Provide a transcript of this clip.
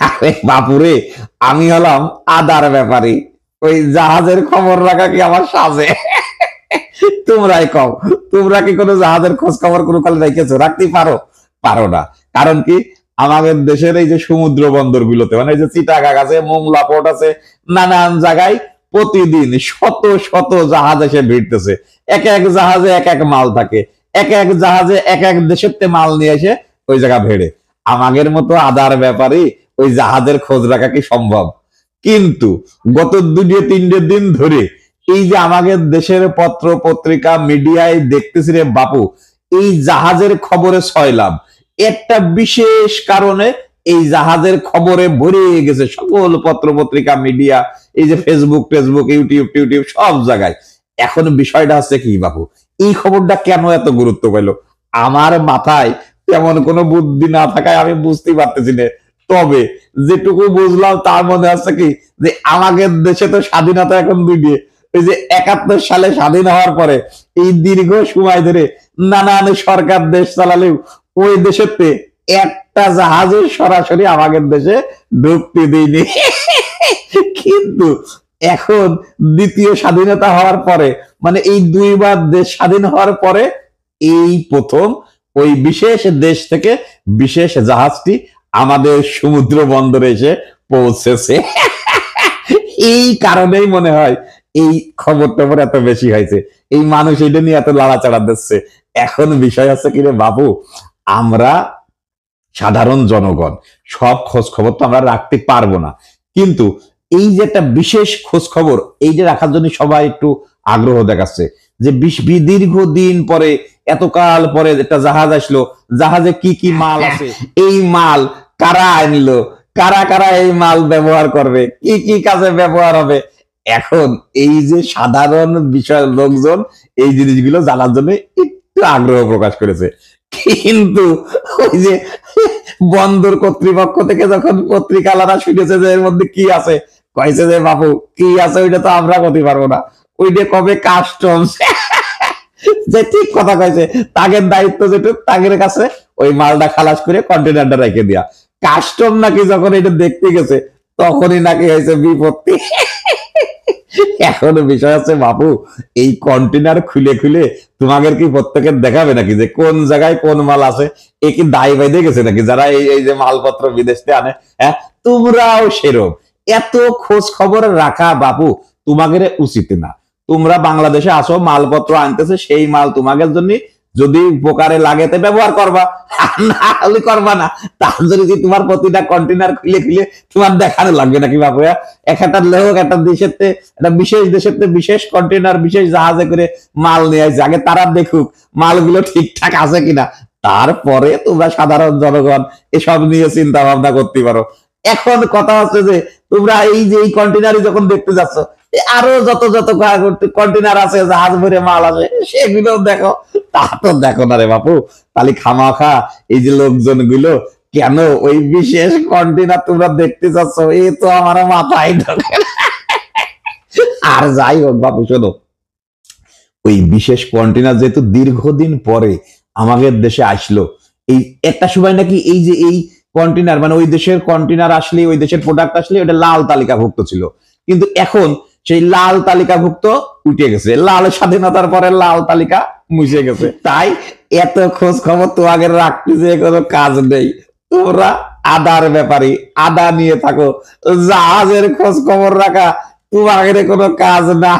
আরে বাপুরে, আমি হলাম আদার ব্যাপারী। ওই জাহাজের খবর রাখা কি আমার সাজে? তোমরাই কও, তোমরা কি কোনো জাহাজের খোঁজ খবর কোনো কালে রেখেছো? রাখতে পারো? পারো না। কারণ কি, আমাদের দেশের এই যে সমুদ্র বন্দর গুলোতে, মানে এই যে চিটাগাং আছে, মোংলা পোর্ট আছে, নানান জায়গায় প্রতিদিন শত শত জাহাজ এসে ভিড়তেছে। এক এক জাহাজে এক এক মাল থাকে, এক এক জাহাজে এক এক দেশের মাল নিয়ে এসে ওই জায়গা ভেড়ে। আমাদের মতো আদার ব্যাপারী ওই জাহাজের খোঁজ রাখা কি সম্ভব? কিন্তু গত 2-3 দিন ধরে এই যে আমাদের দেশের পত্র পত্রিকা মিডিয়ায় দেখতেছি রে বাপু, এই জাহাজের খবরে সয়লাভ। একটা বিশেষ কারণে এই জাহাজের খবরে ভরে গেছে সকল পত্র পত্রিকা মিডিয়া, এই যে ফেসবুক টেসবুক ইউটিউব টিউটিউব সব জায়গায়। এখন বিষয়টা হচ্ছে কি বাপু, এই খবরটা কেন এত গুরুত্ব পেল? আমার মাথায় তেমন কোনো বুদ্ধি না থাকায় আমি বুঝতে পারতেছি না। তবে যেটুকু বুঝলাম তার মধ্যে আছে কি, যে আমাদের দেশে তো স্বাধীনতা এখন দুইটি। ওই যে 71 সালে স্বাধীন হওয়ার পরে এই দীর্ঘ সময় ধরে নানান সরকার দেশ চালালেও ওই দেশেতে একটা জাহাজে সরাসরি আমাদের দেশে ঢুকতে দেয়নি। কিন্তু এখন দ্বিতীয় স্বাধীনতা হওয়ার পরে, মানে এই দুইবার দেশ স্বাধীন হওয়ার পরে এই প্রথম ওই বিশেষ দেশ থেকে বিশেষ জাহাজটি আমাদের সমুদ্র বন্দরে এসে পৌঁছেছে। এই কারণেই মনে হয় এই খবর টবর এত বেশি হয়েছে, এই মানুষ এটা নিয়ে এত লাড়াচাড়া দিচ্ছে। এখন বিষয় হচ্ছে কি রে বাবু, আমরা সাধারণ জনগণ সব খোঁজ খবর তো আমরা রাখতে পারবো না, কিন্তু এই যে একটা বিশেষ খোঁজ খবর এই যে রাখার জন্য সবাই একটু আগ্রহ দেখাচ্ছে। যে দীর্ঘদিন পরে, এতকাল পরে একটা জাহাজ আসলো, জাহাজে কি কি মাল আছে, এই মাল কারা আনলো, কারা কারা এই মাল ব্যবহার করবে, কি কি কাজে ব্যবহার হবে। এখন এই যে সাধারণ বিষয় লোকজন এই জিনিসগুলো জানার জন্য একটু আগ্রহ প্রকাশ করেছে। কিন্তু ওই যে বন্দর কর্তৃপক্ষ থেকে যখন পত্রিকালারা শুনেছে যে এর মধ্যে কি আছে, কয়েছে যে বাবু কি আছে ওইটা তো আমরা করতে পারবো না, ওইটা কবে কাস্টমস। যে ঠিক কথা কয়েছে, তাগের দায়িত্ব যেটুক তাগের কাছে ওই মালটা খালাস করে কন্টেনারটা রেখে দিয়া। কাস্টম নাকি যখন এটা দেখতে গেছে তখনই নাকি হয়েছে বিপত্তি। এখন বিষয় আছে বাবু, এই কন্টেনার খুলে খুলে তোমাদের কি প্রত্যেকের দেখাবে নাকি যে কোন জায়গায় কোন মাল আছে? এ কি দায় বাইদে গেছে নাকি যারা এই যে মালপত্র বিদেশ থেকে আনে? হ্যাঁ, তোমরাও সেরকম এত খোঁজ খবর রাখা বাবু তোমাদের উচিত না। তোমরা বাংলাদেশে আসো, মালপত্র আনতেছে, সেই মাল তোমাদের জন্য যদি উপকারে লাগে তো ব্যবহার করবা, না হলে করবা না। তার জন্য কি তোমার প্রতিটা কন্টেনার খুলে খুলে তোমার দেখানো লাগবে নাকি বাবু? একটা লোক একটা দেশের একটা বিশেষ দেশের বিশেষ কন্টেনার বিশেষ জাহাজে করে মাল নিয়ে আসছে, আগে তারা দেখুক মালগুলো ঠিকঠাক আছে কিনা, তারপরে তোমরা সাধারণ জনগণ এসব নিয়ে চিন্তা ভাবনা করতে পারো। এখন কথা হচ্ছে যে তোমরা এই যে এই কন্টেনারই যখন দেখতে যাচ্ছ, আরো যত যত কন্টেনার আছে জাহাজ ভরে মাল আছে সেগুলো দেখো। তা তো দেখো না রে বাপু, তাহলে খামাখা এই যে লোকজন গুলো কেন ওই বিশেষ কন্টেনার তোমরা দেখতে চাচ্ছ, এই তো আমার মাথায় ঢোকে না। আর যাই হোক বাপু, শোনো, ওই বিশেষ কন্টেনার যেহেতু দীর্ঘদিন পরে আমাদের দেশে আসলো, এই একটা সময় নাকি এই যে এই কন্টেনার, মানে ওই দেশের কন্টেনার আসলে, ওই দেশের প্রোডাক্ট আসলে ওটা লাল তালিকাভুক্ত ছিল, কিন্তু এখন সেই লাল তালিকাভুক্ত উঠে গেছে, লাল স্বাধীনতার পরে লাল তালিকা মুছে গেছে। তাই এত খোঁজ খবর তো আগে রাখতে যে কোনো কাজ নেই। তোমরা আদার ব্যাপারী, আদা নিয়ে থাকো, জাহাজের খোঁজ খবর রাখা তোমাদের কোনো কাজ না।